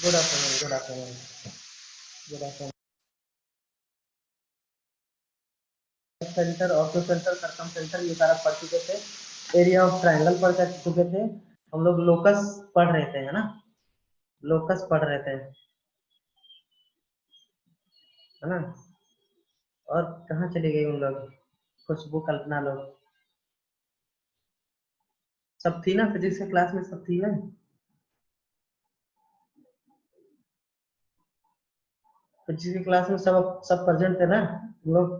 Good afternoon, good afternoon, good afternoon. Centre, ortho centre, circum centre ये सारा पढ़ चुके थे। एरिया ऑफ ट्रायंगल पढ़ चुके थे हम लोग। लोकस पढ़ रहे थे, है ना? लोकस पढ़ रहे थे, है ना? और कहाँ चली गई उन लोग? खुशबू, कल्पना लोग सब थी ना? फिजिक्स के क्लास में सब थी ना? फिजिक्स की क्लास में सब प्रेजेंट थे ना हम लोग?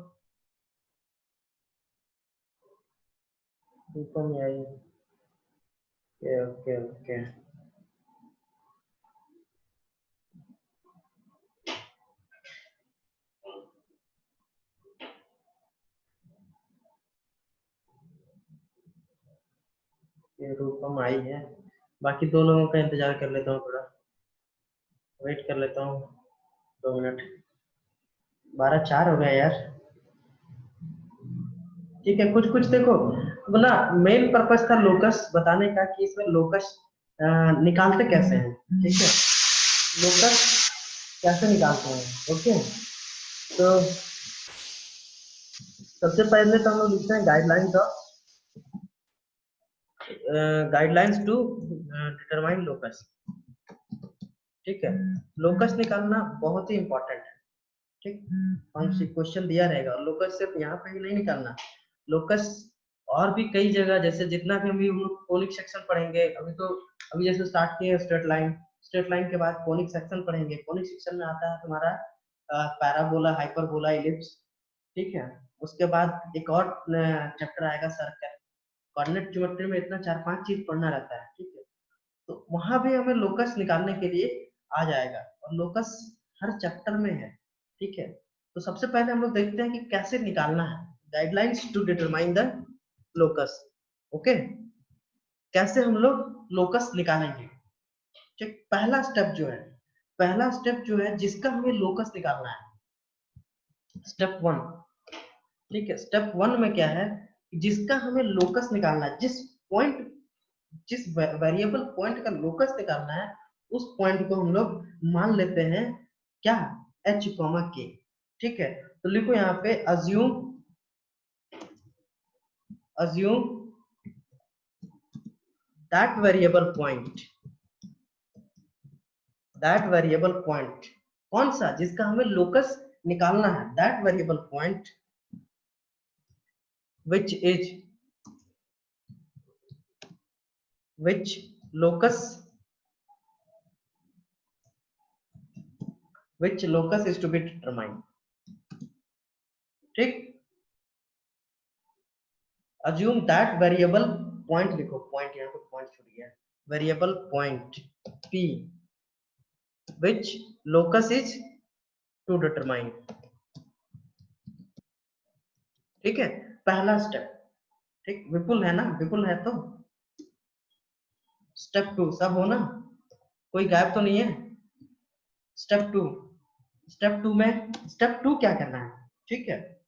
ऊपर में आई। Okay okay okay. ये रूपम आई है। बाकी दो लोगों का इंतजार कर लेता हूँ, थोड़ा वेट कर लेता हूँ, 2 मिनट। 12:04 हो गया यार। ठीक है, कुछ कुछ देखो। अब ना मेन पर्पस था लोकस बताने का कि इसमें लोकस निकालते कैसे हैं। ठीक है, लोकस कैसे निकालते हैं। ओके, तो सबसे पहले तो हम लोग लिखते हैं गाइडलाइंस टू डिटरमाइन लोकस। ठीक है, लोकस निकालना बहुत ही इंपॉर्टेंट है। ठीक, क्वेश्चन दिया रहेगा। और लोकस सिर्फ यहाँ पे ही नहीं निकालना, लोकस और भी कई जगह, जैसे जितना भी हम लोग कोनिक सेक्शन पढ़ेंगे अभी जैसे स्टार्ट किए स्ट्रेट लाइन के बाद कोनिक सेक्शन पढ़ेंगे। कोनिक सेक्शन में आता है तुम्हारा पैराबोला, हाइपरबोला, इलिप्स। ठीक है, उसके बाद एक और चैप्टर आएगा सर्कल। कोऑर्डिनेट ज्योमेट्री में इतना 4-5 चीज पढ़ना रहता है। ठीक है, तो वहां भी हमें लोकस निकालने के लिए आ जाएगा, और लोकस हर चैप्टर में है। ठीक है, तो सबसे पहले हम लोग देखते हैं कि कैसे निकालना है। Guidelines to determine the locus. Okay, कैसे हम लोग लोकस निकालेंगे। ठीक, पहला स्टेप जो है जिसका हमें लोकस निकालना है, स्टेप 1। ठीक है, स्टेप 1 में क्या है, जिसका हमें लोकस निकालना है, जिस वेरिएबल पॉइंट का लोकस निकालना है, उस पॉइंट को हम लोग मान लेते हैं क्या, h, k। ठीक है, तो लिखो यहाँ पे assume that variable point, कौन सा, जिसका हमें लोकस निकालना है, that variable point which locus is to be determined। ठीक, assume that variable point, लिखो पॉइंट, यहाँ पे पॉइंट छूट गया, variable point p which locus is to determine। ठीक है, पहला स्टेप। ठीक, विपुल है ना? विपुल है तो स्टेप 2 सब हो ना? कोई गायब तो नहीं है? स्टेप टू क्या करना है? ठीक है,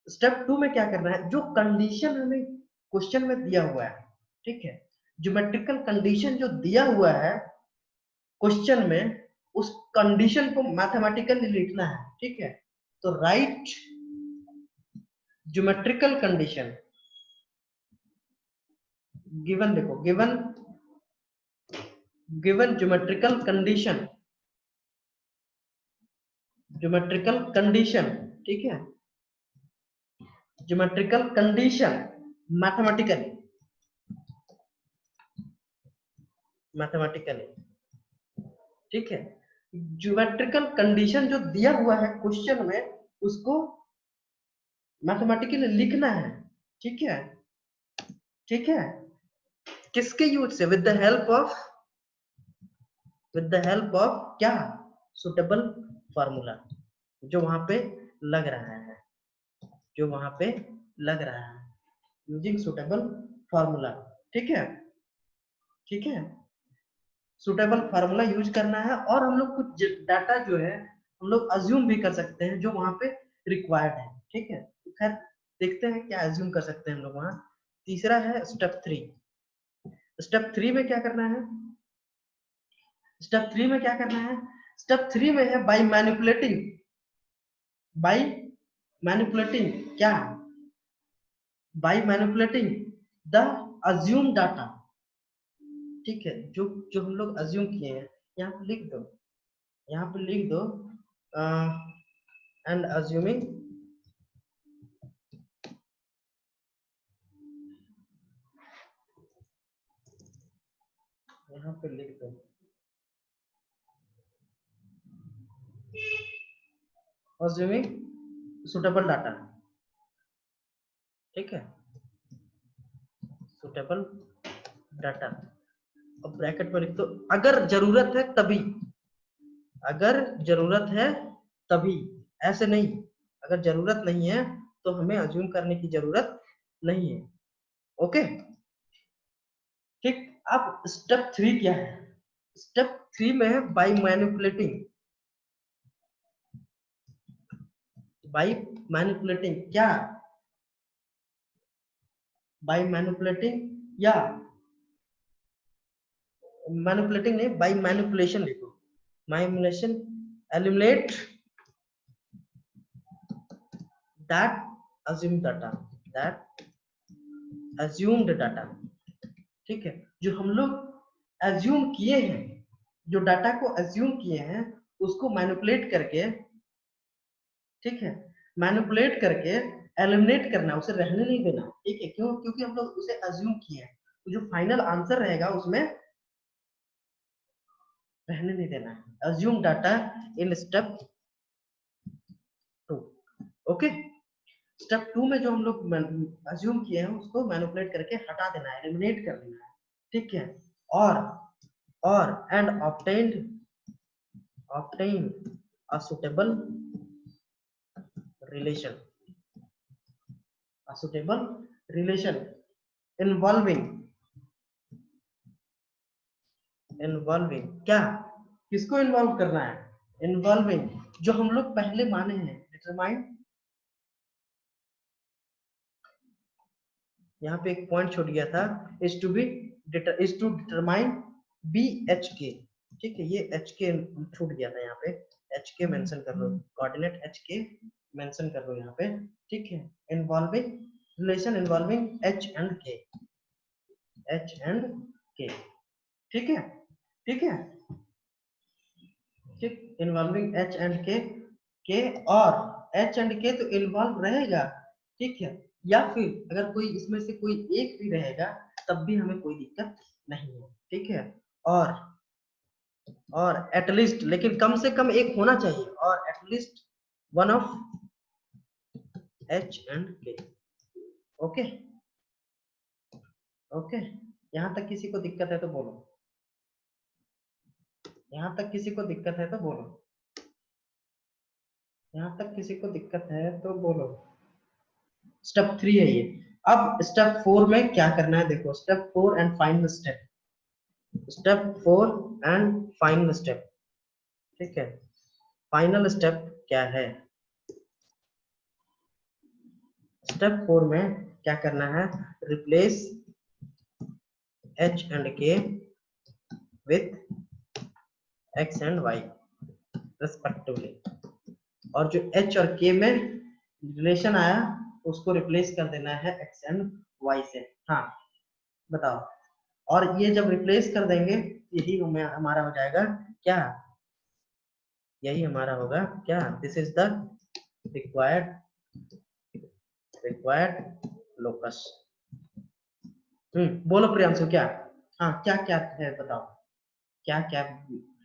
स्टेप 2 में क्या करना है, जो कंडीशन हमें क्वेश्चन में दिया हुआ है। ठीक है, ज्योमेट्रिकल कंडीशन जो दिया हुआ है क्वेश्चन में, उस कंडीशन को मैथमेटिकली लिखना है। ठीक है, तो राइट ज्योमेट्रिकल कंडीशन गिवन, देखो given geometrical condition geometrical condition, ठीक है, ज्योमेट्रिकल कंडीशन मैथमेटिकली, मैथमेटिकली, ठीक है। ज्योमेट्रिकल कंडीशन जो दिया हुआ है क्वेश्चन में उसको मैथमेटिकली लिखना है, ठीक है, ठीक है। किसके यूज से? With the help of, with the help of क्या? सुटेबल फार्मूला, जो वहां पे लग रहा है, जो वहां पे लग रहा है, यूजिंग सुटेबल फार्मूला, ठीक है, ठीक है। सुटेबल फार्मूला यूज करना है और हम लोग कुछ डाटा जो है हम लोग अज्यूम भी कर सकते हैं जो वहां पे रिक्वायर्ड है, ठीक है। खैर देखते हैं क्या अज्यूम कर सकते हैं हम लोग वहां। तीसरा है स्टेप 3। स्टेप 3 में क्या करना है? स्टेप 3 में क्या करना है? स्टेप 3 में है बाय मैनिपुलेटिंग, बाय मैनिपुलेटिंग क्या? By manipulating the assume data, ठीक है। जो जो हम लोग अज्यूम किए हैं यहाँ पे लिख दो, यहाँ पे लिख दो एंड अज्यूमिंग, यहाँ पे लिख दो अज्यूमिंग सुटेबल डाटा, ठीक है, सुटेबल डाटा। अब ब्रैकेट में लिख दो अगर जरूरत है तभी, अगर जरूरत है तभी, ऐसे नहीं। अगर जरूरत नहीं है तो हमें अज्यूम करने की जरूरत नहीं है, ओके, ठीक। अब स्टेप 3 क्या है? स्टेप 3 में है बाय मैनिपुलेटिंग, बाय मैनिपुलेटिंग क्या? बाय मैनिपुलेटिंग या मैनिपुलेटिंग नहीं, बाय मैनिपुलेशन लिखो, manipulation, eliminate that assume data, that assumed data, ठीक है। जो हम लोग अज्यूम किए हैं, जो डाटा को अज्यूम किए हैं उसको मैनिपुलेट करके, ठीक है, मैनिपुलेट करके एलिमिनेट करना, उसे रहने नहीं देना, ठीक है। क्यों? क्योंकि हम लोग उसे अज्यूम किए हैं, तो जो फाइनल आंसर रहेगा उसमें रहने नहीं देना है। Assume data in step 2, okay. Step 2 में जो हम लोग अज्यूम किए हैं उसको मैनिपुलेट करके हटा देना है, एलिमिनेट कर देना है, ठीक है। और and obtain a suitable relation, a suitable relation involving, involving क्या? किसको इन्वॉल्व करना है? इन्वॉल्विंग जो हम लोग पहले माने हैं, डिटरमाइन, यहाँ पे एक पॉइंट छूट गया था, is to be is to determine b h k, ठीक है। ये एच के छूट गया था, यहाँ पे एच के मेंशन कर लो, कोऑर्डिनेट एच के मेंशन कर लो यहाँ पे, ठीक है। Involving relation involving H and के, एच एंड के, ठीक है, ठीक है, ठीक। इन्वॉल्विंग एच एंड के और एच एंड के तो इन्वॉल्व रहेगा, ठीक है। या फिर अगर कोई इसमें से कोई एक भी रहेगा तब भी हमें कोई दिक्कत नहीं है, ठीक है। और एटलीस्ट, लेकिन कम से कम एक होना चाहिए, और at least one of H and के, ओके, ओके। यहाँ तक किसी को दिक्कत है तो बोलो, यहाँ तक किसी को दिक्कत है तो बोलो, यहाँ तक किसी को दिक्कत है तो बोलो। स्टेप 3 है ये। अब स्टेप 4 में क्या करना है देखो, step 4 and final step, step 4 and final step, ठीक है। फाइनल स्टेप क्या है? स्टेप 4 में क्या करना है? Replace h and k with x and y respectively, और जो एच और के में रिलेशन आया उसको रिप्लेस कर देना है एक्स एंड वाई से। हाँ बताओ। और ये जब रिप्लेस कर देंगे यही हमारा हो जाएगा क्या? यही हमारा होगा क्या, this is the required locus. बोलो प्रियांशु क्या, हाँ क्या क्या है बताओ, क्या क्या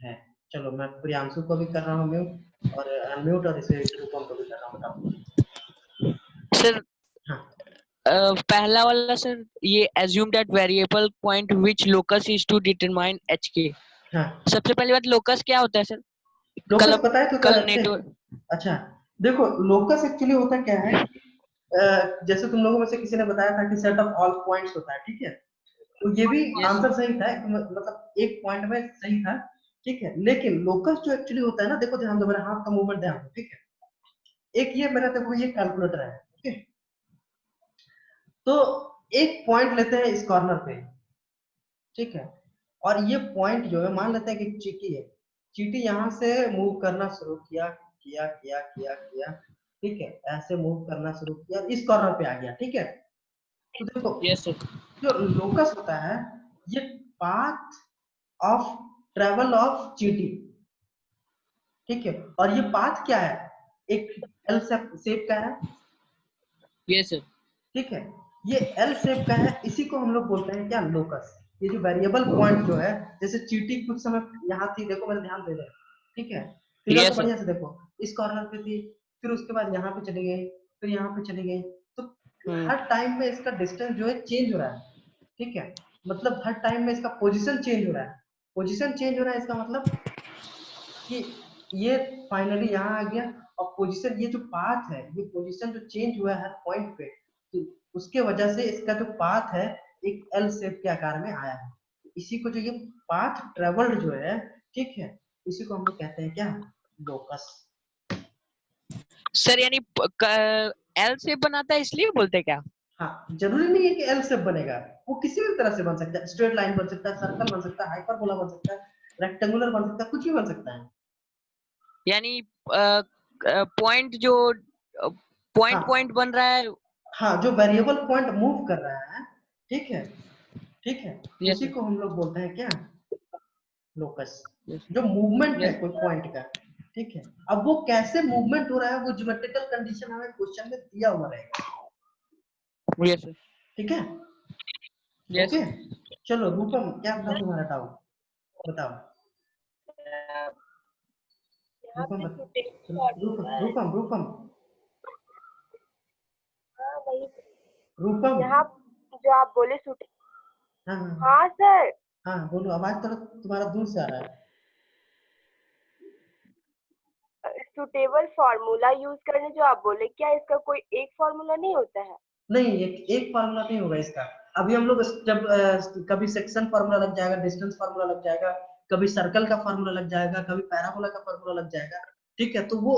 है। चलो मैं प्रियांशु को भी कर रहा हूँ म्यूट और अनम्यूट, और इसे रूपम को भी कर रहा हूँ, बताओ। सर हाँ पहला वाला सर, ये assume that variable point which locus is to determine HK। हाँ, सबसे पहली बात, लोकस क्या होता है सर? लोकस पता है तो कल अच्छे। नेटवर्क। अच्छा देखो, लोकस एक्चुअली होता क्या है कि जैसे तुम लोगों में से किसी ने बताया था कि सेट ऑफ ऑल पॉइंट्स होता है, ठीक है, तो ये भी यस आंसर सही था, मतलब एक पॉइंट में सही था, ठीक है, लेकिन लोकस जो एक्चुअली होता है ना, देखो ध्यान दो, मेरे हाथ का मूवमेंट ध्यान दो, ठीक है, एक ये मेरा देखो ये कैलकुलेटर है, ठीक है, तो एक पॉइंट लेते हैं इस कॉर्नर पे, ठीक है, और ये पॉइंट जो है मान लेते हैं कि चीटी है, चीटी यहाँ से मूव करना शुरू किया किया किया किया किया, ठीक है, ऐसे मूव करना शुरू किया, इस कॉर्नर पे आ गया, ठीक है, तो देखो यस सर। जो लोकस होता है, ये पाथ ऑफ ट्रेवल ऑफ चीटी, ठीक है, और ये पाथ क्या है, एक एल शेप का है, यस सर। ठीक है, ये एल शेप का है, इसी को हम लोग बोलते हैं क्या, लोकस। ये जो वेरिएबल पॉइंट जो है, जैसे चीटी कुछ समय यहाँ थी, देखो मेरे ध्यान दे रहे, ठीक है, फिगर को यस सर। बढ़िया से देखो, इस कॉर्नर पे थी, फिर उसके बाद यहाँ पे चली गई, फिर यहाँ पे चली गई, तो हर टाइम में इसका डिस्टेंस जो है चेंज हो रहा है, ठीक है, मतलब हर टाइम में इसका पोजीशन चेंज हो रहा है, पोजीशन चेंज हो रहा है, इसका मतलब कि ये फाइनली यहाँ आ गया, और पोजीशन, ये जो पाथ है, ये पोजीशन जो चेंज हुआ है हर पॉइंट पे, तो उसके वजह से इसका जो पाथ है एक एल शेप के आकार में आया है, इसी को जो ये पाथ ट्रेवल्ड जो है, ठीक है, इसी को हम लोग कहते हैं क्या, लोकस। सर यानी एल से बनाता है इसलिए बोलते हैं क्या? हाँ, जरूरी नहीं है कि एल शेप बनेगा, वो किसी भी तरह से बन सकता है, स्ट्रेट लाइन बन सकता है, सर्कल बन सकता है, हाइपरबोला बन सकता है, रेक्टेंगुलर बन सकता है, कुछ भी बन सकता है। यानी पॉइंट जो पॉइंट हाँ पॉइंट बन रहा है। हाँ, जो वेरिएबल पॉइंट मूव कर रहा है, ठीक है, ठीक है, यस उसी सर। को हम लोग बोलते हैं क्या, लोकस। यस जो मूवमेंट है यस कोई पॉइंट का, ठीक है, अब वो कैसे मूवमेंट हो रहा है, वो ज्योमेट्रिकल कंडीशन हमें क्वेश्चन में दिया हुआ रहेगा, यस सर। ठीक है, यस ओके। सर। चलो रूपम, क्या था तुम्हारा डाउट, बताओ। यहाँ रूपम पे सुटेबल रूपम फॉर्मूला है। रूपम रूपम हाँ वही, रूपम, यहाँ जो आप बोले सुटे। हाँ हाँ हाँ सर, हाँ, बोलो, आवाज थोड़ा तुम्हारा दूर से आ रहा है। सुटेबल फॉर्मूला यूज करने जो आप बोले, क्या इसका कोई एक फॉर्मूला नहीं होता है? नहीं, एक फार्मूला नहीं होगा इसका, अभी हम लोग जब कभी सेक्शन फार्मूला लग जाएगा, डिस्टेंस फार्मूला लग जाएगा, कभी सर्कल का फार्मूला लग जाएगा, कभी पैराबोला का फार्मूला लग जाएगा, ठीक है, तो वो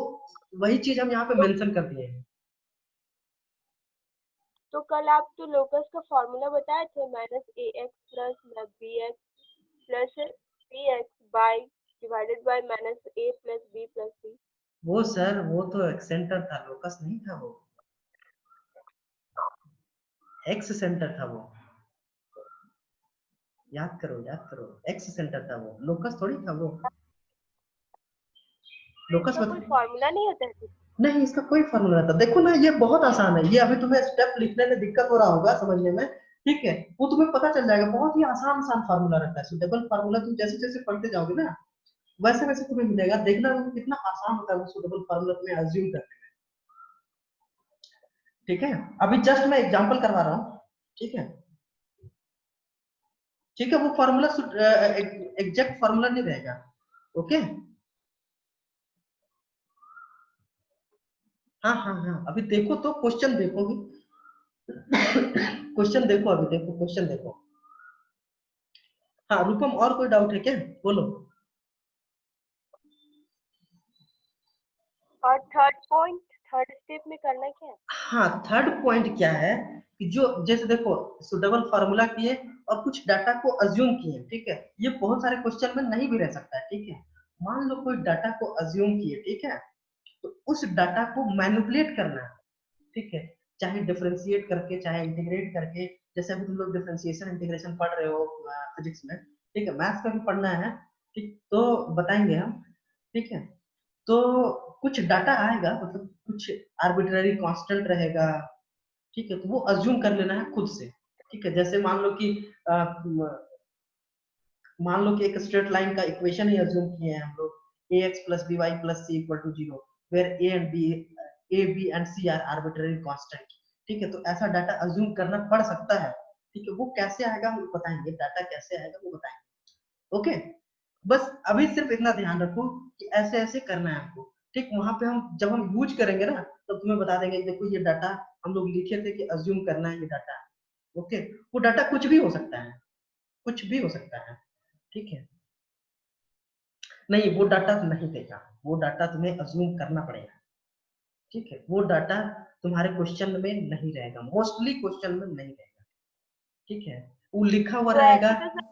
वही चीज हम यहाँ पे तो, मेंशन कर दिए हैं। तो कल आप तो लोकस का फॉर्मूला बताए थे, -ax plus bx plus bx by divided by -a plus b plus c। वो सर, वो तो एक्सेंटर था, लोकस नहीं था वो, एक्स सेंटर था वो, याद करो, एक्स सेंटर था वो, लोकस थोड़ी था वो, तो लोकस इसका कोई फॉर्मूला नहीं होता है? नहीं, इसका कोई फॉर्मूला था, देखो ना, ये बहुत आसान है, ये अभी तुम्हें स्टेप लिखने में दिक्कत हो रहा होगा समझने में, ठीक है, वो तुम्हें पता चल जाएगा, बहुत ही आसान आसान फार्मूला रहता है, सुटेबल फार्मूला तुम जैसे जैसे पढ़ते जाओगे ना, वैसे वैसे तुम्हें मिलेगा, देखना वो कितना आसान होता है वो सुटेबल फार्मूला तुम्हें अज्यूम करने में, ठीक है, अभी जस्ट मैं एग्जांपल करवा रहा हूँ, ठीक है, ठीक है, वो फार्मूला एग्जैक्ट फार्मूला नहीं रहेगा, ओके, हाँ हाँ हाँ, अभी देखो तो क्वेश्चन देखोगे, क्वेश्चन देखो, अभी देखो क्वेश्चन देखो, हाँ रूपम, और कोई डाउट है क्या, बोलो। और थर्ड पॉइंट, थर्ड स्टेप में करना क्या है? हाँ, थर्ड पॉइंट क्या है कि जो जैसे देखो, सुटेबल फार्मूला किए और कुछ डाटा को अज्यूम किए, ठीक है, ये बहुत सारे क्वेश्चन में नहीं भी रह सकता है, ठीक है, मान लो कोई डाटा को अज्यूम किए, ठीक है, तो उस डाटा को मैनिपुलेट करना है, ठीक है, चाहे डिफरेंशिएट करके, चाहे इंटीग्रेट करके, जैसे अभी तुम लोग डिफरेंशिएशन इंटीग्रेशन पढ़ रहे हो फिजिक्स में, ठीक है, मैथ्स का भी पढ़ना है, ठीक, तो बताएंगे हम, ठीक है, तो कुछ डाटा आएगा, मतलब कुछ आर्बिट्ररी कांस्टेंट रहेगा, ठीक है, तो वो अज्यूम कर लेना है खुद से, ठीक है। जैसे मान लो कि एक स्ट्रेट लाइन का इक्वेशन ही अज्यूम किए हैं हम लोग, ax plus by plus c equal to 0, where a b and c are arbitrary constant, ठीक है। तो ऐसा डाटा अज्यूम करना पड़ सकता है, ठीक है। वो कैसे आएगा हम बताएंगे, डाटा कैसे आएगा वो बताएंगे, ओके। बस अभी सिर्फ इतना ध्यान रखो कि ऐसे ऐसे करना है आपको, ठीक। वहां पे हम जब हम यूज करेंगे ना, तो तुम्हें बता देंगे देखो ये डाटा हम लोग लिखे थे कि अज्यूम करना है ये डाटा, ओके। वो डाटा कुछ भी हो सकता है, कुछ भी हो सकता है, ठीक है। नहीं, वो डाटा नहीं देगा, वो डाटा तुम्हें अज्यूम करना पड़ेगा, ठीक है। वो डाटा तुम्हारे क्वेश्चन में नहीं रहेगा, मोस्टली क्वेश्चन में नहीं रहेगा, ठीक है। वो लिखा हुआ तो रहेगा। ऐसे तो सर,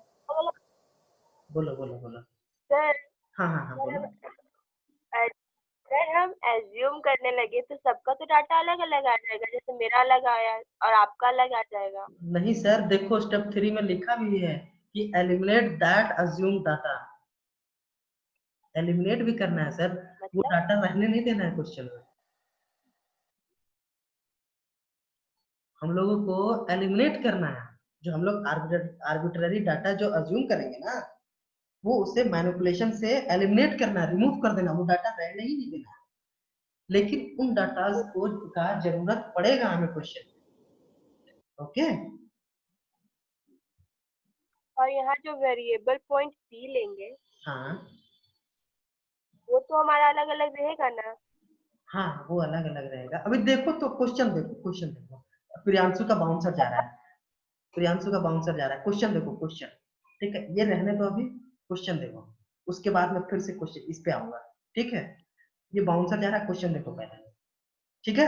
बोलो बोलो बोलो। सर हाँ हाँ हाँ बोलो। सर हम एज्यूम करने लगे तो सबका तो डाटा अलग अलग आ जाएगा, जैसे मेरा अलग आया और आपका अलग आ जाएगा। नहीं सर, देखो स्टेप 3 में लिखा भी है कि eliminate that assume data, eliminate भी करना है सर, वो मतलब डाटा रहने नहीं देना है क्वेश्चन में। हम लोगों को एलिमिनेट करना है, जो हम लोग आर्बिट्ररी डाटा जो अज्यूम करेंगे ना, वो उसे मैनिपुलेशन से एलिमिनेट करना है, रिमूव कर देना, वो डाटा रहने ही नहीं देना है। लेकिन उन डाटाज को का जरूरत पड़ेगा हमें क्वेश्चन, ओके। और यहाँ जो वेरिएबल पॉइंट पी लेंगे हाँ वो तो हमारा अलग अलग रहेगा ना। हाँ, वो अलग अलग रहेगा। अभी देखो तो क्वेश्चन देखो, क्वेश्चन देखो, प्रियांशु का बाउंसर जा रहा है, प्रियांशु का बाउंसर जा रहा है, क्वेश्चन देखो क्वेश्चन, ठीक है। ये रहने दो अभी, क्वेश्चन देखो, उसके बाद में फिर से क्वेश्चन इस पे आऊंगा, ठीक है। ये बाउंसर जा रहा है, क्वेश्चन देखो पहले, ठीक है।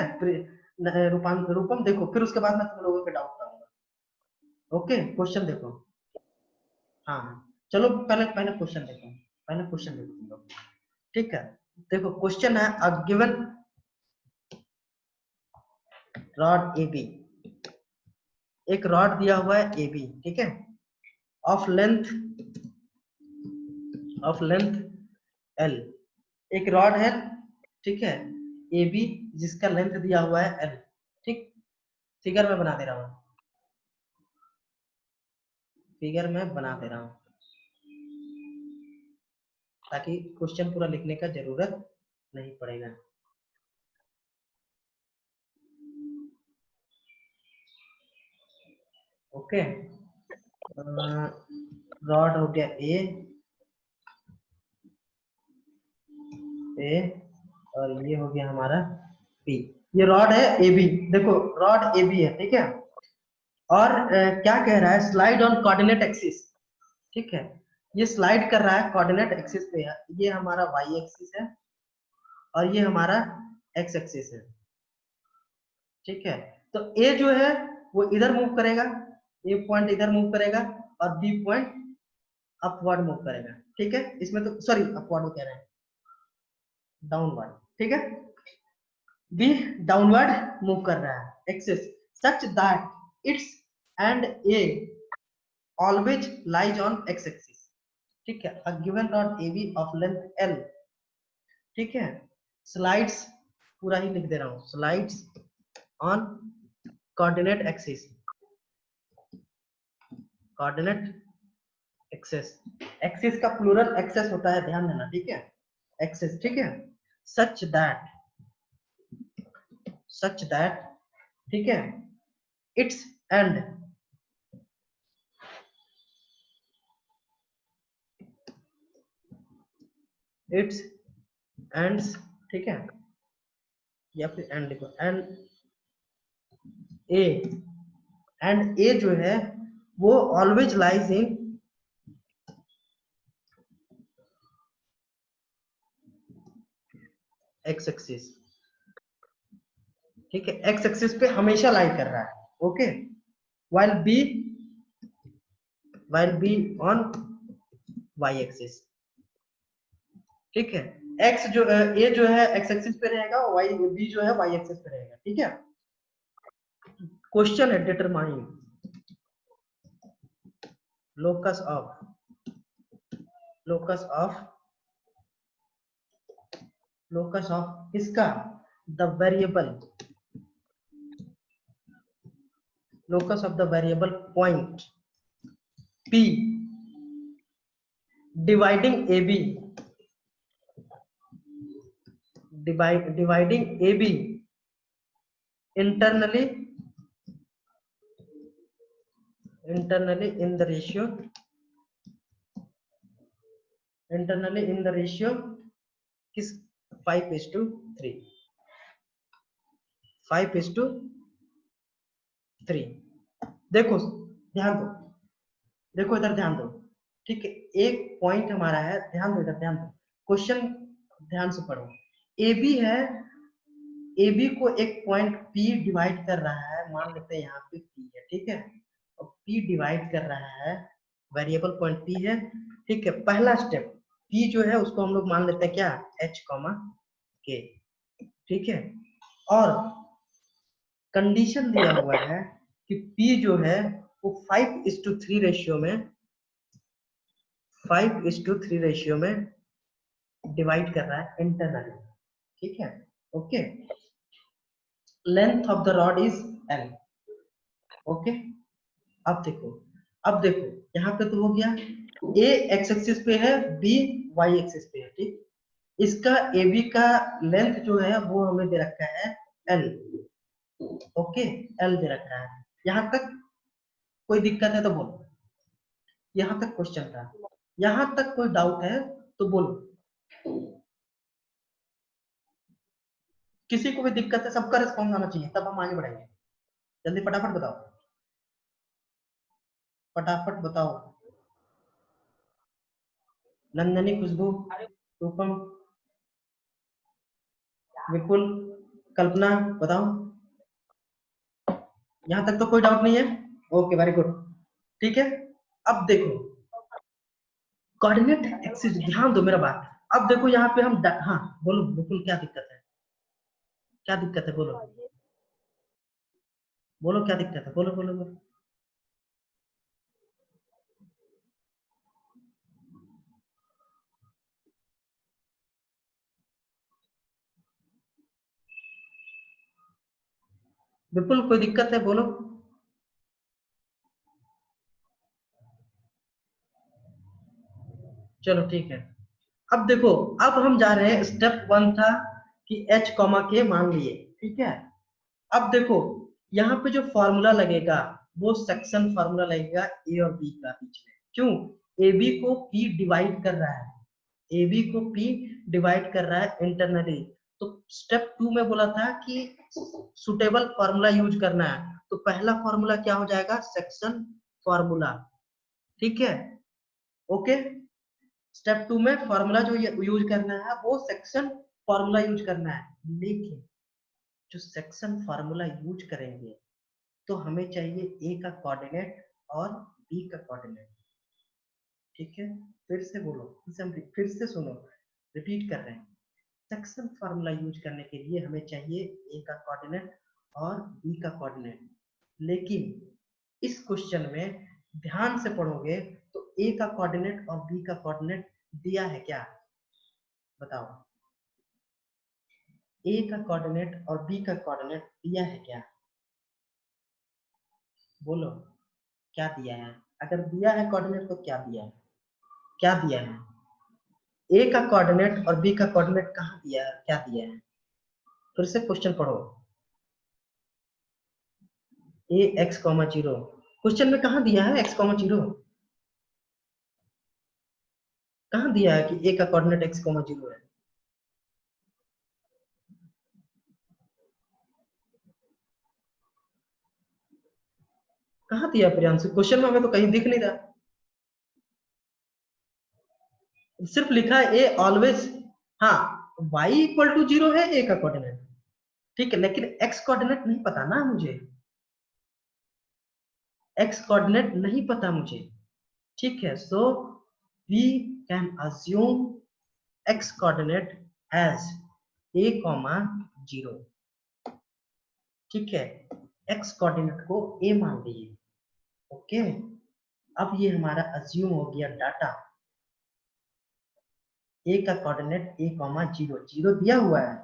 रूपम देखो, फिर उसके बाद में तुम लोगों पे डाउट करूंगा, ओके। क्वेश्चन देखो, हाँ चलो पहले पहले क्वेश्चन देखो, पहले क्वेश्चन देखो तुम लोग, ठीक है। देखो क्वेश्चन है, a given rod a B, एक रॉड दिया हुआ है ए बी, ठीक है, ऑफ लेंथ एल, एक रॉड है, ठीक है, ए बी, जिसका लेंथ दिया हुआ है एल, ठीक। फिगर में बना दे रहा हूँ, फिगर में बना दे रहा हूँ, ताकि क्वेश्चन पूरा लिखने का जरूरत नहीं पड़ेगा। ओके, रॉड हो गया ए, और ये हो गया हमारा बी। ये रॉड है ए बी, देखो रॉड ए बी है, ठीक है। और क्या कह रहा है, स्लाइड ऑन कोऑर्डिनेट एक्सिस, ठीक है। ये स्लाइड कर रहा है कोऑर्डिनेट एक्सिस पे, ये हमारा वाई एक्सिस है और ये हमारा एक्स एक्सिस है, ठीक है। तो ए जो है वो इधर मूव करेगा, ए पॉइंट इधर मूव करेगा, और बी पॉइंट अपवर्ड मूव करेगा, ठीक है। इसमें तो सॉरी अपवर्ड कह रहे हैं, डाउनवर्ड, ठीक है। बी डाउनवर्ड मूव कर रहा है axis, such that its end a always lies on x axis, ठीक है। A given rod a b of length l, ठीक है, स्लाइड्स, पूरा ही लिख दे रहा हूँ, slides on coordinate axis, coordinate axes, axis का प्लूरल एक्सेस होता है, ध्यान देना, ठीक है, एक्सेस, ठीक है। सच दैट, ठीक है, इट्स एंड इट्स एंड्स, ठीक है, या फिर एंड लिखो, ए एंड ए जो है वो always lies in x axis, ठीक है, एक्स एक्सिस पे हमेशा लाई कर रहा है, okay. while b on y axis, ठीक है। एक्स जो ए जो है एक्स एक्सिस पे रहेगा, वाई बी जो है वाई एक्सिस पे रहेगा, ठीक है। क्वेश्चन है, determine locus of locus of किसका, the variable, locus of the variable point P dividing AB, dividing AB internally in the ratio, internally in the ratio किस 5:3, 5:3। देखो ध्यान दो, देखो इधर ध्यान दो, ठीक है, एक पॉइंट हमारा है, ध्यान दो इधर, ध्यान दो, क्वेश्चन ध्यान से पढ़ो। AB है, AB को एक पॉइंट P डिवाइड कर रहा है, मान लेते हैं यहाँ पे P है, ठीक है, और P डिवाइड कर रहा है, वेरिएबल पॉइंट P है, ठीक है। पहला स्टेप P जो है उसको हम लोग मान लेते हैं क्या, H, K, ठीक है। और कंडीशन दिया हुआ है कि P जो है वो 5:3 रेशियो में, 5:3 रेशियो में डिवाइड कर रहा है इंटरनली, ठीक है, okay. Length of the rod is L, okay. अब देखो, अब देखो यहाँ पे तो हो गया, A एक्स एक्सिस पे है, B वाई एक्सिस पे है, ठीक। इसका AB का लेंथ जो है वो हमें दे रखा है L, ओके, L दे रखा है। यहाँ तक कोई दिक्कत है तो बोलो, यहाँ तक क्वेश्चन था, यहाँ तक कोई डाउट है तो बोलो, किसी को भी दिक्कत है, सबका रिस्पॉन्स आना चाहिए, तब हम आगे बढ़ेंगे। जल्दी फटाफट बताओ, फटाफट बताओ। नंदनी, खुशबू, रूपम, विपुल, कल्पना, बताओ। यहाँ तक तो कोई डाउट नहीं है, ओके, वेरी गुड, ठीक है। अब देखो कोऑर्डिनेट एक्सिस, ध्यान दो मेरा बात। अब देखो यहाँ पे हम, हाँ बोलो विपुल, क्या दिक्कत है, क्या दिक्कत है, बोलो बोलो, क्या दिक्कत है, बोलो बोलो बोलो। विपुल कोई दिक्कत है, बोलो। चलो ठीक है। अब देखो, अब हम जा रहे हैं, स्टेप 1 था कि H, K मान लिए, ठीक है। अब देखो यहाँ पे जो फॉर्मूला लगेगा वो सेक्शन फॉर्मूला लगेगा A और B का बीच में, क्यों, AB को P डिवाइड कर रहा है, AB को P डिवाइड कर रहा है इंटरनली। तो स्टेप 2 में बोला था कि सुटेबल फॉर्मूला यूज करना है, तो पहला फॉर्मूला क्या हो जाएगा, सेक्शन फॉर्मूला, ठीक है, ओके। स्टेप 2 में फॉर्मूला जो यूज करना है वो सेक्शन फॉर्मूला यूज करना है, लेकिन जो सेक्शन फॉर्मूला यूज करेंगे तो हमें चाहिए A का कोऑर्डिनेट और B का कोऑर्डिनेट, ठीक है। फिर से बोलो, फिर से सुनो, रिपीट कर रहे हैं। सेक्शन फॉर्मूला यूज करने के लिए हमें चाहिए A का कोऑर्डिनेट और B का कोऑर्डिनेट, लेकिन इस क्वेश्चन में ध्यान से पढ़ोगे तो A का कोऑर्डिनेट और B का कोऑर्डिनेट दिया है क्या, बताओ। A का कोऑर्डिनेट और B का कोऑर्डिनेट दिया है क्या, बोलो क्या दिया है। अगर दिया है कोऑर्डिनेट तो क्या दिया है, क्या दिया है, A का कोऑर्डिनेट और B का कोऑर्डिनेट कहाँ दिया है, क्या दिया है, फिर से क्वेश्चन पढ़ो। Ax, 0, क्वेश्चन में कहाँ दिया है x, 0, कहाँ दिया है कि A का कोऑर्डिनेट x, 0 है, कहाँ दिया प्रियांशु, क्वेश्चन में हमें तो कहीं दिख नहीं रहा, सिर्फ लिखा है A ऑलवेज, हाँ y = 0 है A का कोऑर्डिनेट, ठीक है, लेकिन x कोऑर्डिनेट नहीं पता ना मुझे, x कोऑर्डिनेट नहीं पता मुझे, ठीक है। So we can assume x coordinate as A, 0, ठीक है, x कोऑर्डिनेट को A मान लिए, ओके। अब ये हमारा अज्यूम हो गया डाटा ए का कोऑर्डिनेट ए कॉमा 0, 0 दिया हुआ है,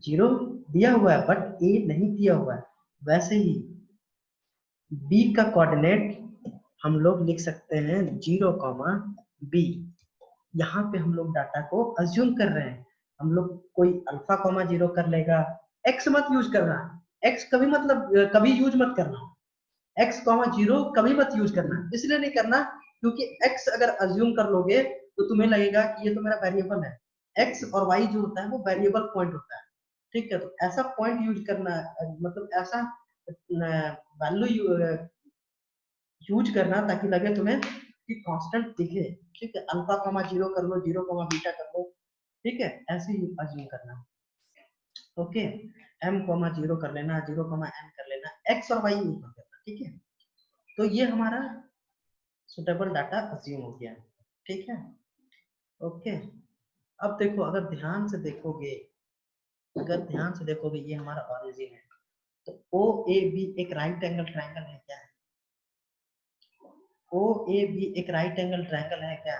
0 दिया हुआ है बट ए नहीं दिया हुआ है। वैसे ही बी का कोऑर्डिनेट हम लोग लिख सकते हैं 0 कॉमा बी। यहाँ पे हम लोग डाटा को अज्यूम कर रहे हैं, हम लोग कोई अल्फा कॉमा 0 कर लेगा, एक्स मत यूज करना, एक्स कभी मतलब कभी यूज मत करना, एक्स कॉमा 0 कभी मत यूज करना। इसलिए नहीं करना क्योंकि एक्स अगर अज्यूम कर लोगे तो तुम्हें लगेगा कि ये तो मेरा वेरिएबल है। एक्स और वाई जो होता है वो वेरिएबल पॉइंट होता है, ठीक है। तो ऐसा पॉइंट यूज करना, मतलब ऐसा वैल्यू यूज करना ताकि लगे तुम्हें कि कांस्टेंट दिखे, ठीक है। अल्फा कॉमा 0 कर लो, 0 कॉमा बीटा कर लो, ठीक है, ऐसे ही अज्यूम करना। ओके, m कॉमा 0 कर लेना, 0 कॉमा n कर लेना, x और y यूज कर लेना, ठीक है। तो ये हमारा सुटेबल डाटा अज्यूम हो गया, ठीक है। ओके, अब देखो, अगर ध्यान से देखोगे, ये हमारा ऑरिजिन है। तो ओ ए बी एक राइट एंगल ट्रायंगल है क्या? ओ ए बी एक राइट एंगल ट्रायंगल है क्या?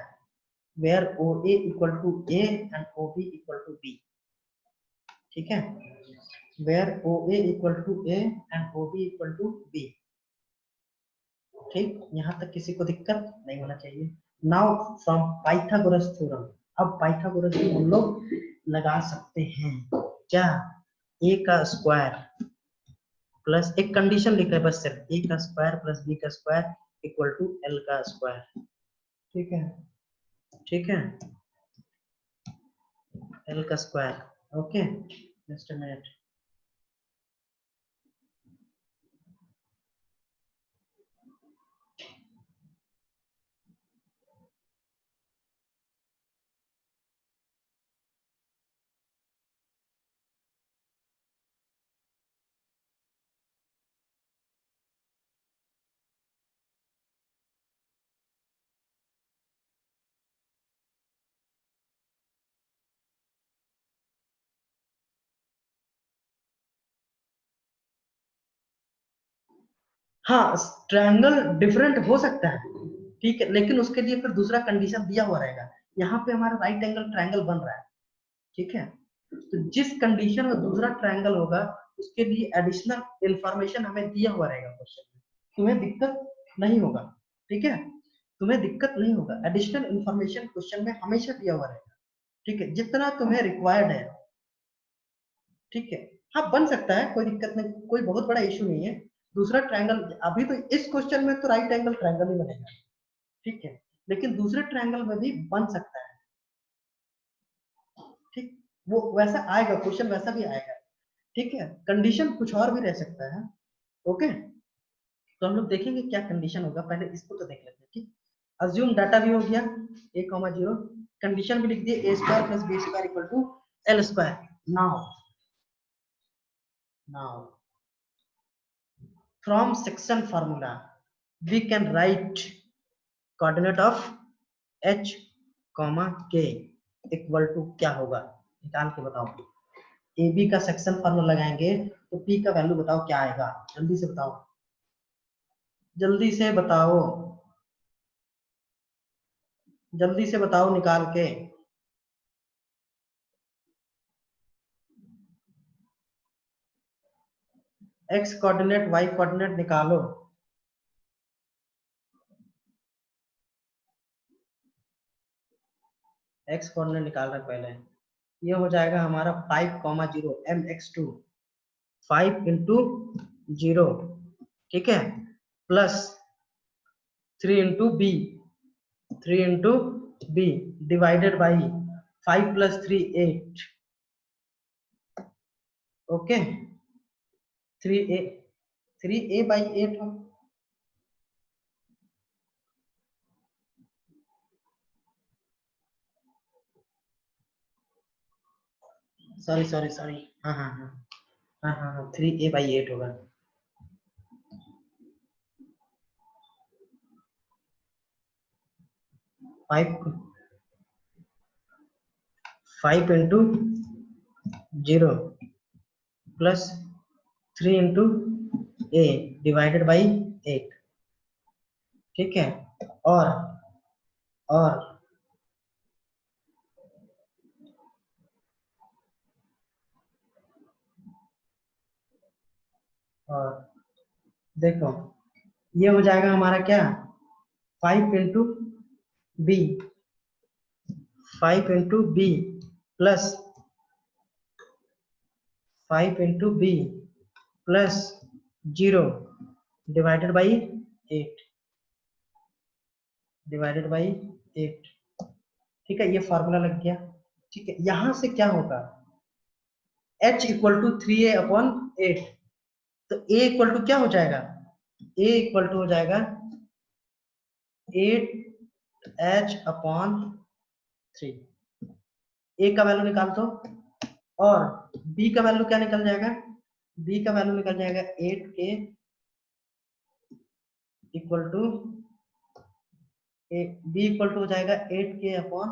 Where O A equal to a and O B equal to b, ठीक है। Where O A equal to a and O B equal to b, ठीक। यहाँ तक किसी को दिक्कत नहीं होना चाहिए। नाउ फ्रॉम पाइथागोरस थ्योरम, अब पाइथागोरस थ्योरम हम लोग लगा सकते हैं क्या? ए का स्क्वायर प्लस, एक कंडीशन लिखा है बस सिर्फ, ए का स्क्वायर प्लस बी का स्क्वायर इक्वल टू एल का स्क्वायर, ठीक है, ठीक है, एल का square. Okay, just a minute. हाँ, ट्रायंगल डिफरेंट हो सकता है, ठीक है, लेकिन उसके लिए फिर दूसरा कंडीशन दिया हुआ रहेगा। यहाँ पे हमारा राइट एंगल ट्रायंगल बन रहा है, ठीक है। तो जिस कंडीशन में दूसरा ट्रायंगल होगा उसके लिए एडिशनल इंफॉर्मेशन हमें दिया हुआ रहेगा क्वेश्चन में, तुम्हें दिक्कत नहीं होगा, ठीक है, तुम्हें दिक्कत नहीं होगा। एडिशनल इंफॉर्मेशन क्वेश्चन में हमेशा दिया हुआ रहेगा, ठीक है, जितना तुम्हें रिक्वायर्ड है, ठीक है। हाँ, बन सकता है, कोई दिक्कत नहीं, कोई बहुत बड़ा इशू नहीं है। दूसरा ट्रायंगल, अभी तो इस क्वेश्चन में तो राइट एंगल ट्रायंगल ही बनेगा, ठीक है, लेकिन दूसरे ट्रायंगल में भी बन सकता है, ठीक। वो वैसा आएगा, क्वेश्चन वैसा भी आएगा, ठीक है। कंडीशन कुछ और भी रह सकता है। ओके, तो हम लोग देखेंगे क्या कंडीशन होगा, पहले इसको तो देख लेते हैं, ठीक। अज्यूम डाटा भी हो गया a, 0, कंडीशन भी लिख दिए a square plus b square equal to l square. Now from section formula we can write coordinate of h comma k equal to क्या होगा, निकाल के बताओ। ए बी का सेक्शन फार्मूला लगाएंगे तो p का वैल्यू बताओ क्या आएगा, जल्दी से बताओ, जल्दी से बताओ, जल्दी से बताओ निकाल के। x कोऑर्डिनेट y कोऑर्डिनेट निकालो, x कोऑर्डिनेट निकाल रहे पहले। ये हो जाएगा हमारा 5,0 mx2, 5 इंटू 0, ठीक है, plus 3 into b, 3 into b divided by 5 plus 3 8, okay, 3a, 3a by 8 हो, सॉरी सॉरी सॉरी, हाँ हाँ हाँ हाँ हाँ हाँ 3a बाई 8 होगा। 5 into 0 plus 3 into A divided by 8, ठीक है, और और देखो ये हो जाएगा हमारा क्या 5 into b, 5 into b plus 5 into b plus 0 divided by 8 divided by 8। ठीक है, ये फॉर्मूला लग गया। ठीक है, यहां से क्या होगा h equal to 3a upon 8, तो a इक्वल टू क्या हो जाएगा, a इक्वल टू हो जाएगा 8h अपॉन 3। a का वैल्यू निकाल दो और b का वैल्यू क्या निकल जाएगा, b का वैल्यू निकल जाएगा 8k equal to b equal to हो जाएगा 8k अपॉन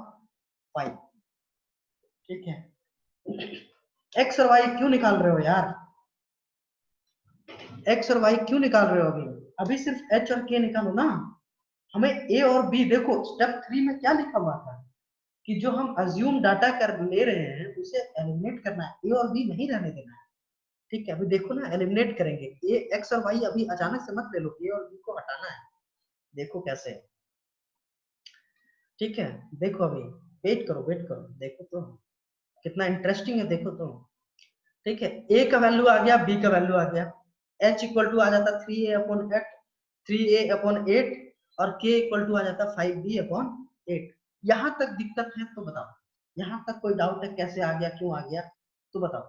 5। ठीक है, x और y क्यों निकाल रहे हो यार, x और y क्यों निकाल रहे हो अभी सिर्फ h और k निकालो ना। हमें a और b, देखो स्टेप 3 में क्या लिखा हुआ था कि जो हम अज्यूम डाटा कर ले रहे हैं उसे एलिमिनेट करना है, a और b नहीं रहने देना है। ठीक है, अभी देखो ना एलिमिनेट करेंगे, a x और y अभी अचानक से मत ले लो, a और b को हटाना है। देखो कैसे, ठीक है, देखो अभी वेट करो देखो तो कितना इंटरेस्टिंग है, देखो तो। ठीक है, a का वैल्यू आ गया, b का वैल्यू आ गया, h इक्वल टू आ जाता 3a अपॉन 8, 3a अपॉन 8 और k इक्वल टू आ जाता 5b अपॉन 8। यहां तक दिक्कत है तो बताओ, यहां तक कोई डाउट है कैसे आ गया, क्यों आ गया, तो बताओ,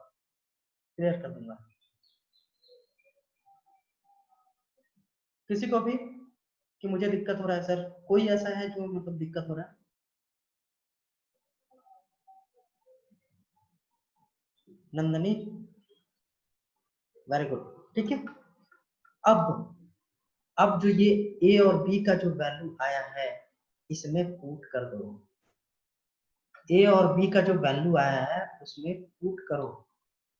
क्लियर कर दूंगा किसी को भी कि मुझे दिक्कत हो रहा है सर, कोई ऐसा है जो मतलब दिक्कत हो रहा है। Nandini, very good. ठीक है, अब जो ये a और b का जो वैल्यू आया है इसमें पुट कर दो, a और b का जो वैल्यू आया है उसमें पुट करो।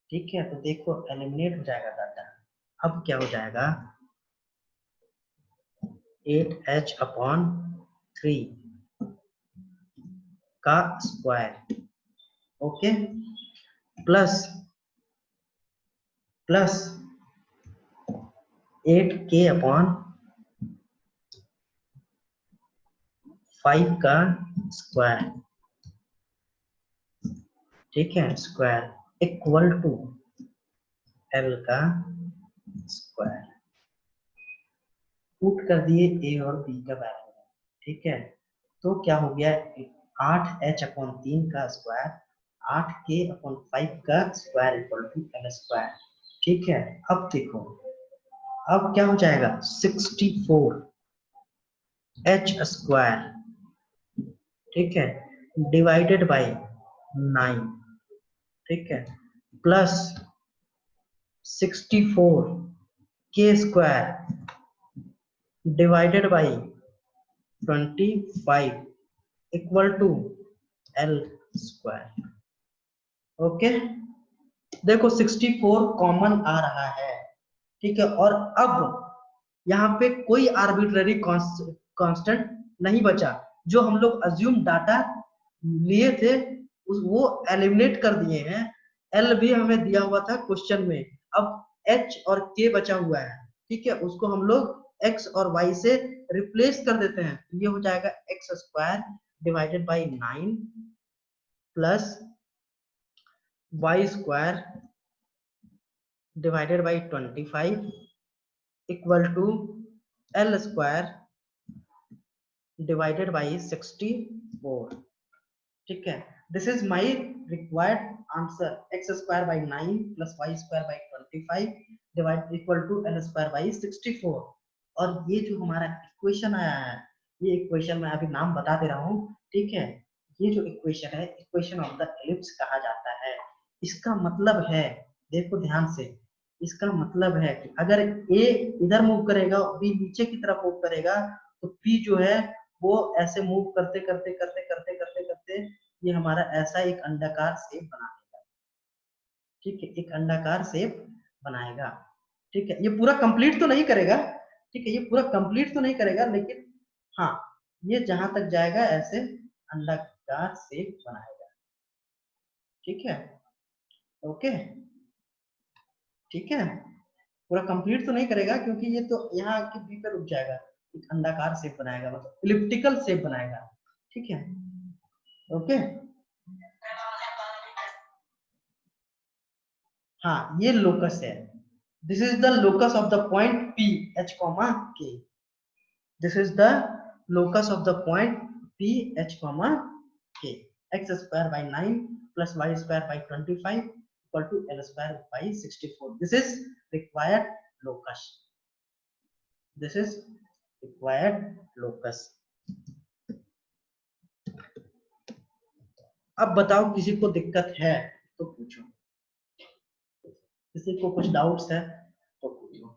ठीक है, तो देखो एलिमिनेट हो जाएगा डाटा। अब क्या हो जाएगा 8h अपॉन 3 का square, okay, plus 8k upon 5 का स्क्वायर। ठीक है, स्क्वायर इक्वल टू l का स्क्वायर। पुट कर दिए a और b का वैल्यू। ठीक है, तो क्या हो गया 8h अपॉन 3 का स्क्वायर, 8k अपॉन 5 का square equal to l square. ठीक है, अब देखो अब क्या हो जाएगा 64h स्क्वायर, ठीक है, डिवाइडेड बाई 9, ठीक है, plus 64k square divided by 25 equal to l square. Okay, देखो 64 कॉमन आ रहा है। ठीक है, और अब यहाँ पे कोई आर्बिट्ररी कांस्टेंट नहीं बचा, जो हम लोग अज्यूम डाटा लिए थे वो एलिमिनेट कर दिए हैं। एल भी हमें दिया हुआ था क्वेश्चन में, अब एच और के बचा हुआ है। ठीक है, उसको हम लोग एक्स और वाई से रिप्लेस कर देते हैं, ये हो जाएगा x square divided by 9 plus Y square divided by 25 equal to L square divided by 64। ठीक है, this is my required answer, x square by 9 plus Y square by 25 divide equal to L square by 64। और ये जो हमारा equation आया है, ये equation मैं अभी नाम बता दे रहा हूँ। ठीक है, ये जो इक्वेशन है इक्वेशन ऑफ द एलिप्स कहा जाता है। इसका मतलब है, देखो ध्यान से, इसका मतलब है कि अगर ए इधर मूव करेगा, बी नीचे की तरफ मूव करेगा, तो पी जो है वो ऐसे मूव करते करते करते करते करते करते ये हमारा ऐसा एक अंडाकार शेप बनाएगा। ठीक है, एक अंडाकार शेप बनाएगा। ठीक है, ये पूरा कंप्लीट तो नहीं करेगा, ठीक है, ये पूरा कंप्लीट तो नहीं करेगा, लेकिन हाँ ये जहां तक जाएगा ऐसे अंडाकार शेप बनाएगा। ठीक है, ओके, ठीक है, पूरा कंप्लीट तो नहीं करेगा क्योंकि ये तो यहाँ की बी पे रुक जाएगा, एक अंडाकार शेप बनाएगा, मतलब इलिप्टिकल शेप बनाएगा, ठीक है। ओके, हाँ ये लोकस है। This is the locus of the point P H comma K. This is the locus of the point P H comma K. X square by 9 plus Y square by 25 equal to L square by 64। This is required locus. This is required locus. अब बताओ किसी को दिक्कत है तो पूछो, किसी को कुछ डाउट्स है तो पूछो।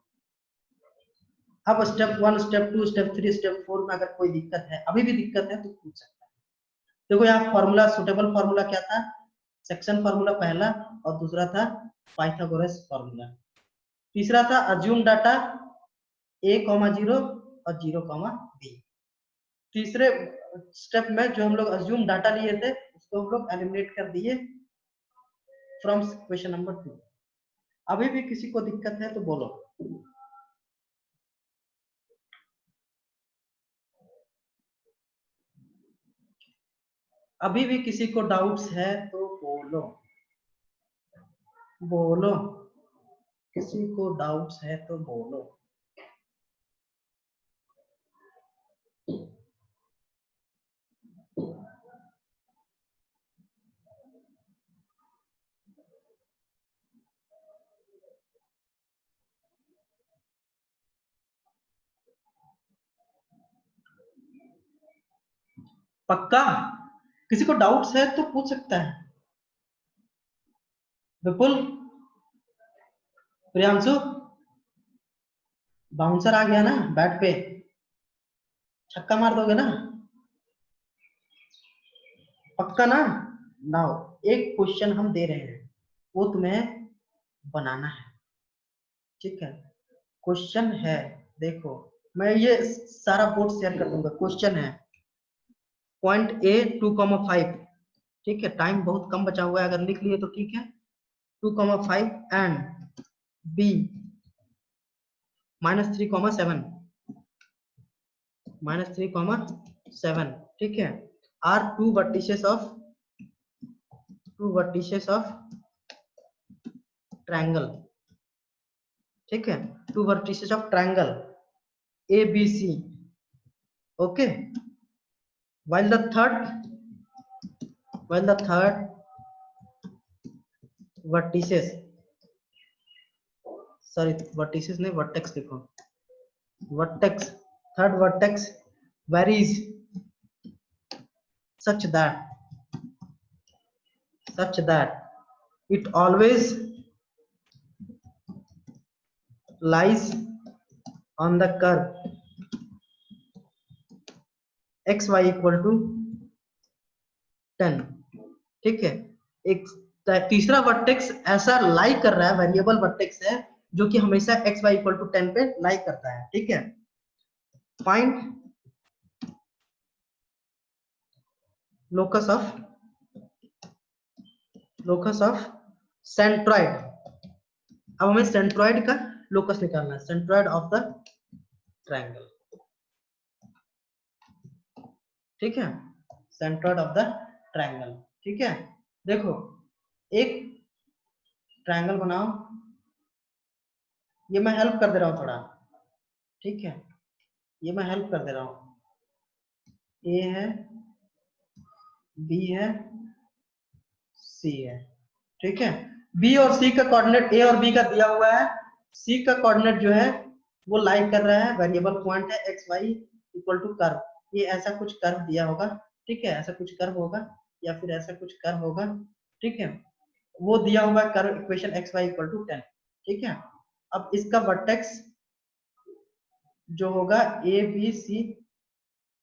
अब स्टेप 1, स्टेप 2, स्टेप 3, स्टेप 4 में अगर कोई दिक्कत है, अभी भी दिक्कत है तो पूछ सकता है। देखो यहाँ फॉर्मूला, सुटेबल फॉर्मूला क्या था, सेक्शन फॉर्मूला पहला, और दूसरा था पाइथागोरस फॉर्मूला। तीसरा था अज्यूम डाटा a, 0 और 0, b। तीसरे स्टेप में जो हम लोग अज्यूम डाटा लिए थे उसको हम लोग एलिमिनेट कर दिए फ्रॉम क्वेश्चन नंबर 2। अभी भी किसी को दिक्कत है तो बोलो। अभी भी किसी को डाउट्स है तो बोलो, बोलो। किसी को डाउट्स है तो बोलो। पक्का किसी को डाउट्स है तो पूछ सकता है। विपुल, प्रियांशु, बाउंसर आ गया ना बैट पे, छक्का मार दोगे ना, पक्का ना। नाउ एक क्वेश्चन हम दे रहे हैं, वो तुम्हें बनाना है, ठीक है। क्वेश्चन है, देखो मैं ये सारा बोर्ड शेयर कर दूंगा। क्वेश्चन है पॉइंट ए 2,5, ठीक है। टाइम बहुत कम बचा हुआ है, अगर लिख लिए तो ठीक है। 2,5 एंड बी -3,7, -3,7, ठीक है। Are two vertices of triangle, ठीक है। Two vertices of triangle A B C, okay. while the third vertices, sorry vertices नहीं vertex लिखो, vertex, third vertex varies such that it always lies on the curve xy equal to 10, ठीक है। एक तीसरा vertex ऐसा लाई कर रहा है, वेरिएबल वर्टेक्स है जो कि हमेशा xy equal to 10 पे लाई करता है, ठीक है। Find locus of centroid. अब हमें सेंट्रॉइड का लोकस निकालना है, सेंट्रॉइड ऑफ द ट्रायंगल, ठीक है। सेंट्रॉइड ऑफ द ट्रायंगल, ठीक है। देखो एक ट्रायंगल बनाओ, ये मैं हेल्प कर दे रहा हूं थोड़ा, ठीक है। ये मैं हेल्प कर दे रहा हूं। ए है, बी है, सी है, ठीक है। बी और सी का कोऑर्डिनेट ए और बी का दिया हुआ है। सी का कोऑर्डिनेट जो है वो लाई कर रहा है, वेरिएबल पॉइंट है x y equal to curve. ये ऐसा कुछ कर्व दिया होगा, ठीक है। ऐसा कुछ कर्व होगा या फिर ऐसा कुछ कर्व होगा, ठीक है। वो दिया हुआ curve equation x y equal to 10, ठीक है। अब इसका वर्टेक्स जो होगा ए बी सी,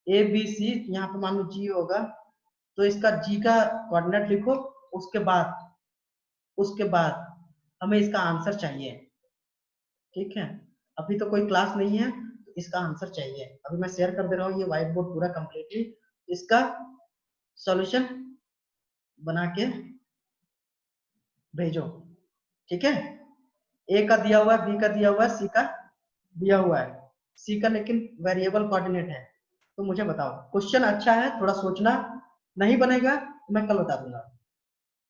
यहाँ पे मान लो जी होगा, तो इसका जी का कोऑर्डिनेट लिखो। उसके बाद हमें इसका आंसर चाहिए, ठीक है। अभी तो कोई क्लास नहीं है तो इसका आंसर चाहिए। अभी मैं शेयर कर दे रहा हूँ ये व्हाइट बोर्ड पूरा कंप्लीटली, इसका सॉल्यूशन बना के भेजो, ठीक है। ए का दिया हुआ है, बी का दिया हुआ है, सी का दिया हुआ है, सी का लेकिन वेरिएबल कोऑर्डिनेट है। तो मुझे बताओ, क्वेश्चन अच्छा है, थोड़ा सोचना, नहीं बनेगा मैं कल बता दूंगा।